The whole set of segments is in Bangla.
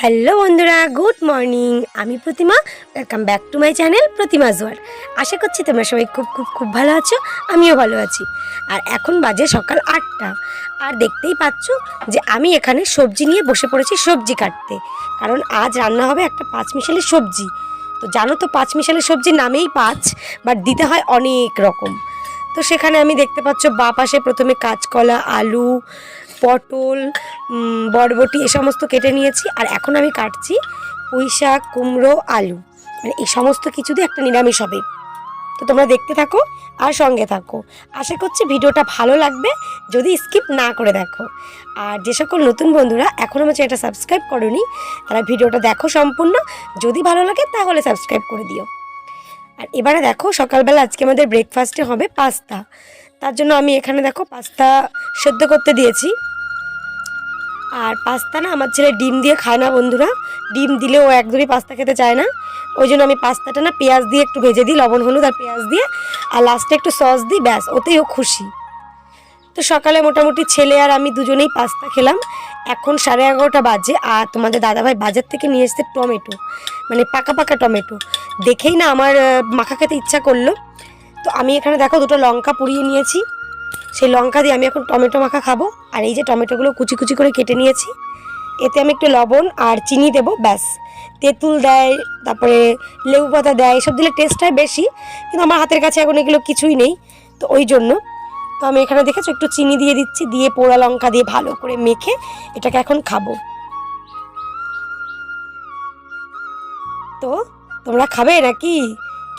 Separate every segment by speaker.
Speaker 1: হ্যালো বন্ধুরা, গুড মর্নিং। আমি Pratima, welcome back to my channel Pratima Joyar. আশা করছি তোমরা সবাই খুব খুব খুব ভালো আছো, আমিও ভালো আছি। আর এখন বাজে সকাল 8টা। আর দেখতেই পাচ্ছ যে আমি এখানে সবজি নিয়ে বসে পড়েছি সবজি কাটতে, কারণ আজ রান্না হবে একটা পাঁচমিশালি সবজি। তো জানো তো পাঁচমিশালি সবজির নামেই পাঁচ, বাট দিতে হয় অনেক রকম। তো সেখানে আমি দেখতে পাচ্ছ বাঁ পাশে প্রথমে কাঁচকলা, আলু, পটল, বরবটি এ সমস্ত কেটে নিয়েছি। আর এখন আমি কাটছি পুঁই শাক, কুমড়ো, আলু, মানে এই সমস্ত কিছু দিয়ে একটা নিরামিষ হবে। তো তোমরা দেখতে থাকো আর সঙ্গে থাকো। আশা করছি ভিডিওটা ভালো লাগবে যদি স্কিপ না করে দেখো। আর যে সকল নতুন বন্ধুরা এখনও আমার চ্যানেলটা সাবস্ক্রাইব করোনি, তারা ভিডিওটা দেখো সম্পূর্ণ। যদি ভালো লাগে তাহলে সাবস্ক্রাইব করে দিও। আর এবারে দেখো সকালবেলা আজকে আমাদের ব্রেকফাস্টে হবে পাস্তা। তার জন্য আমি এখানে দেখো পাস্তা সেদ্ধ করতে দিয়েছি। আর পাস্তা না আমার ছেলে ডিম দিয়ে খায় না বন্ধুরা, ডিম দিলে ও একদমই পাস্তা খেতে চায় না। ওই জন্য আমি পাস্তাটা না পেঁয়াজ দিয়ে একটু ভেজে দিই, লবণ হলুদ আর পেঁয়াজ দিয়ে, আর লাস্টে একটু সস দিই, ব্যাস ওতেই ও খুশি। তো সকালে মোটামুটি ছেলে আর আমি দুজনেই পাস্তা খেলাম। এখন 11:30 বাজে। আর তোমাদের দাদাভাই বাজার থেকে নিয়ে এসছে টমেটো, মানে পাকা পাকা টমেটো। দেখেই না আমার মাখা খেতে ইচ্ছা করলো। তো আমি এখানে দেখো দুটো লঙ্কা পুড়িয়ে নিয়েছি, সেই লঙ্কা দিয়ে আমি এখন টমেটো মাখা খাবো। আর এই যে টমেটোগুলো কুচি কুচি করে কেটে নিয়েছি, এতে আমি একটু লবণ আর চিনি দেবো, ব্যাস। তেঁতুল দেয়, তারপরে লেবু পাতা দেয়, এসব দিলে টেস্ট হয় বেশি, কিন্তু আমার হাতের কাছে এখন এগুলো কিছুই নেই। তো ওই জন্য তো আমি এখানে দেখেছো একটু চিনি দিয়ে দিচ্ছি, দিয়ে পোড়া লঙ্কা দিয়ে ভালো করে মেখে এটাকে এখন খাবো। তো তোমরা খাবে নাকি?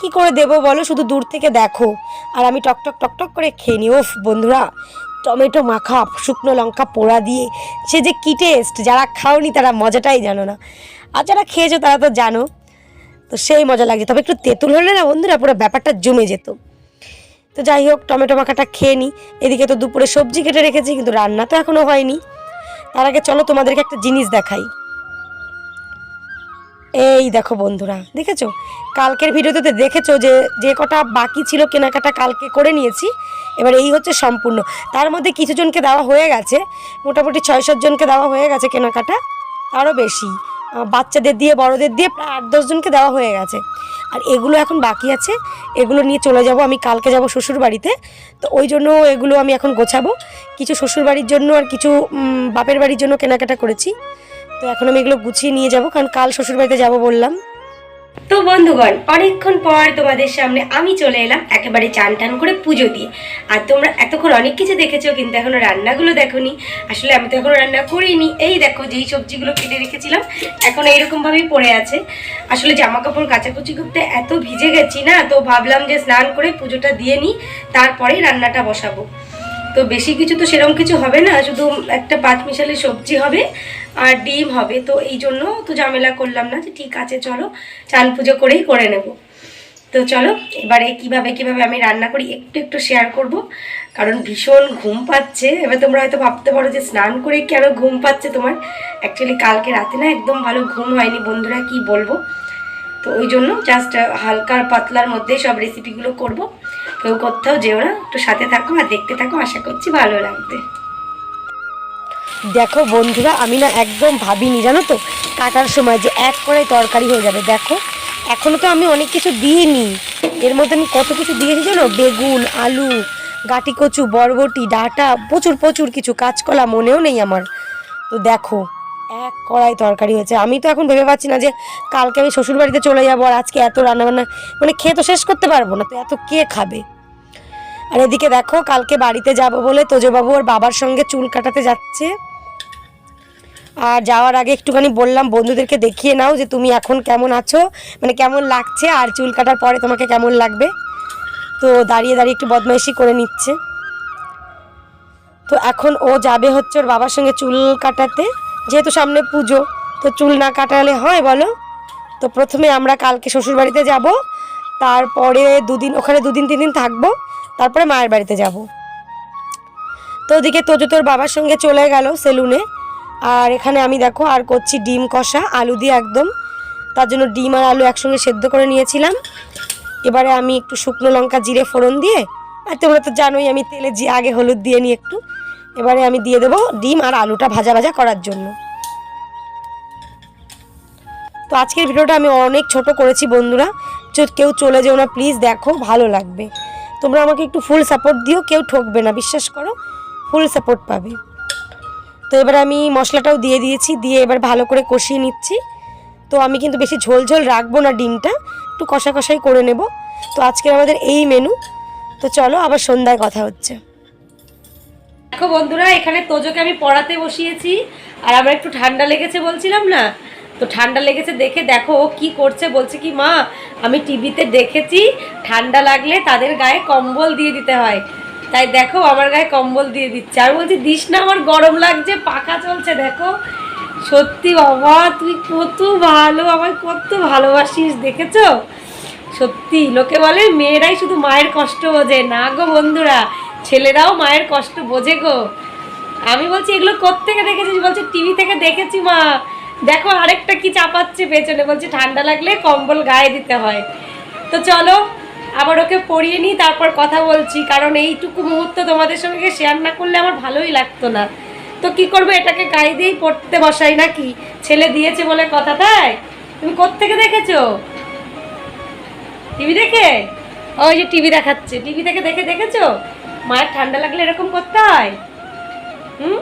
Speaker 1: কি করে দেবো বলো, শুধু দূর থেকে দেখো আর আমি টকটক টকটক করে খেয়ে নিই। ওফ বন্ধুরা, টমেটো মাখা শুকনো লঙ্কা পোড়া দিয়ে সে যে কি টেস্ট! যারা খাওনি তারা মজাটাই জানো না, আর যারা খেয়েছো তারা তো জানো। তো সেই মজা লাগছে, তবে একটু তেঁতুল হলে না বন্ধুরা পুরো ব্যাপারটা জমে যেত। তো যাই হোক, টমেটো মাখাটা খেয়ে নিই। এদিকে তো দুপুরে সবজি কেটে রেখেছি, কিন্তু রান্না তো এখনও হয়নি। তার আগে চলো তোমাদেরকে একটা জিনিস দেখাই। এই দেখো বন্ধুরা, দেখেছো কালকের ভিডিওতে দেখেছো যে যে কটা বাকি ছিল কেনাকাটা কালকে করে নিয়েছি। এবার এই হচ্ছে সম্পূর্ণ। তার মধ্যে কিছু জনকে দেওয়া হয়ে গেছে, মোটামুটি 6-7 জনকে দেওয়া হয়ে গেছে কেনাকাটা, আরও বেশি। বাচ্চাদের দিয়ে বড়দের দিয়ে প্রায় 8-10 জনকে দেওয়া হয়ে গেছে। আর এগুলো এখন বাকি আছে, এগুলো নিয়ে চলে যাব। আমি কালকে যাব শ্বশুর বাড়িতে, তো ওই জন্য এগুলো আমি এখন গোছাবো। কিছু শ্বশুর বাড়ির জন্য আর কিছু বাপের বাড়ির জন্য কেনাকাটা করেছি। তো এখন আমি এগুলো গুছিয়ে নিয়ে যাব, কারণ কাল শ্বশুরবাড়িতে যাব বললাম। তো বন্ধুগণ, অনেকক্ষণ পর তোমাদের সামনে আমি চলে এলাম একেবারে চান টান করে পুজো দিয়ে। আর তোমরা এতক্ষণ অনেক কিছু দেখেছো, কিন্তু এখনো রান্নাগুলো দেখোনি। আসলে আমি তো এখনো রান্না করিনি। এই দেখো যেই সবজিগুলো কেটে রেখেছিলাম এখন এইরকমভাবেই পড়ে আছে। আসলে জামা কাপড় কাচাকুচি করতে এত ভিজে গেছি না, তো ভাবলাম যে স্নান করে পুজোটা দিয়ে নিই, তারপরেই রান্নাটা বসাবো। তো বেশি কিছু তো সেরকম কিছু হবে না, শুধু একটা পাঁচমিশালি সবজি হবে আর ডিম হবে। তো এই জন্য তো ঝামেলা করলাম না, যে ঠিক আছে চলো চান পুজো করেই করে নেব। তো চলো এবারে কিভাবে কিভাবে আমি রান্না করি একটু একটু শেয়ার করব, কারণ ভীষণ ঘুম পাচ্ছে। এবার তোমরা হয়তো ভাবতে পারো যে স্নান করে কেন ঘুম পাচ্ছে তোমার। অ্যাকচুয়ালি কালকে রাতে না একদম ভালো ঘুম হয়নি বন্ধুরা, কি বলবো। তো ওই জন্য জাস্ট হালকা পাতলার মধ্যে সব রেসিপিগুলো করব। কেউ কোথাও যেও না, একটু সাথে থাকো আর দেখতে থাকো, আশা করছি ভালো লাগবে। দেখো বন্ধুরা, আমি না একদম ভাবিনি জানো তো কাটার সময় যে এক কড়াই তরকারি হয়ে যাবে। দেখো এখনও তো আমি অনেক কিছু দিইনি, এর মধ্যে আমি কত কিছু দিয়েছি জানো, বেগুন, আলু, গাটি কচু, বরবটি, ডাঁটা, প্রচুর প্রচুর কিছু, কাঁচকলা মনেও নেই আমার। তো দেখো এক কড়াই তরকারি হয়েছে। আমি তো এখন ভেবে পাচ্ছি না যে কালকে আমি শ্বশুরবাড়িতে চলে যাবো আর আজকে এত রান্নাবান্না, মানে খেয়ে তো শেষ করতে পারবো না, তো এত কে খাবে। আর এদিকে দেখো কালকে বাড়িতে যাব বলে তোজবাবু ওর বাবার সঙ্গে চুল কাটাতে যাচ্ছে। আর যাওয়ার আগে একটুখানি বললাম বন্ধুদেরকে দেখিয়ে নাও যে তুমি এখন কেমন আছো, মানে কেমন লাগছে, আর চুল কাটার পরে তোমাকে কেমন লাগবে। তো দাঁড়িয়ে দাঁড়িয়ে একটু বদমাইশি করে নিচ্ছে। তো এখন ও যাবে হচ্ছে ওর বাবার সঙ্গে চুল কাটাতে, যেহেতু সামনে পুজো, তো চুল না কাটালে হয় বলো। তো প্রথমে আমরা কালকে শ্বশুরবাড়িতে যাব, তারপরে ওখানে 2-3 দিন থাকবো, তারপরে মায়ের বাড়িতে যাব। তো ওদিকে তোজো তোর বাবার সঙ্গে চলে গেল সেলুনে। আর এখানে আমি দেখো আর করছি ডিম কষা আলু দিয়ে একদম। তার জন্য ডিম আর আলু একসঙ্গে সেদ্ধ করে নিয়েছিলাম। এবারে আমি একটু শুকনো লঙ্কা জিরে ফোড়ন দিয়ে, আর তোমরা তো জানোই আমি তেলে আগে হলুদ দিয়ে নিই একটু। এবারে আমি দিয়ে দেবো ডিম আর আলুটা ভাজা ভাজা করার জন্য। তো আজকের ভিডিওটা আমি অনেক ছোট করেছি বন্ধুরা, কেউ চলে যেও না প্লিজ, দেখো ভালো লাগবে। তোমরা আমাকে একটু ফুল সাপোর্ট দিও, কেউ ঠকবে না, বিশ্বাস করো ফুল সাপোর্ট পাবে। তো এবার আমি মশলাটাও দিয়ে দিয়েছি, দিয়ে এবার ভালো করে কষিয়ে নিচ্ছি। তো আমি কিন্তু বেশি ঝোল ঝোল রাখবো না, ডিমটা একটু কষা কষাই করে নেব। তো আজকের আমাদের এই মেনু। তো চলো আবার সন্ধ্যায় কথা হচ্ছে। দেখো বন্ধুরা, এখানে তোজোকে আমি পড়াতে বসিয়েছি, আর আমার একটু ঠান্ডা লেগেছে বলছিলাম না, তো ঠান্ডা লেগেছে দেখে দেখো ও কী করছে, বলছে কি মা আমি টিভিতে দেখেছি ঠান্ডা লাগলে তাদের গায়ে কম্বল দিয়ে দিতে হয়, তাই দেখো আমার গায়ে কম্বল দিয়ে দিচ্ছে। আমি বলছি দিস না, আমার গরম লাগছে, পাখা চলছে। দেখো সত্যি বাবা তুই কত ভালো, আমায় কত ভালোবাসিস, দেখেছো? সত্যি লোকে বলে মেয়েরাই শুধু মায়ের কষ্ট বোঝে, না গো বন্ধুরা, ছেলেরাও মায়ের কষ্ট বোঝে গো। আমি বলছি এগুলো কোত্থেকে দেখেছিস? বলছে টিভি থেকে দেখেছি মা। দেখো আরেকটা কি চাপাচ্ছে পেছনে, বলছে ঠান্ডা লাগলে কম্বল গায়ে দিতে হয়। তো চলো আবার ওকে পড়িয়ে নিই, তারপর কথা বলছি, কারণ এইটুকু মুহূর্ত তোমাদের সঙ্গে শেয়ার না করলে আমার ভালোই লাগতো না। তো কি করবো, এটাকে গায়ে দিয়েই পড়তে বসাই নাকি, ছেলে দিয়েছে বলে কথা। তাই তুমি কোত্থেকে দেখেছো? টিভি দেখে? ওই যে টিভি দেখাচ্ছে, টিভি থেকে দেখে দেখেছো মায়ের ঠান্ডা লাগলে এরকম করতে হয়। হুম।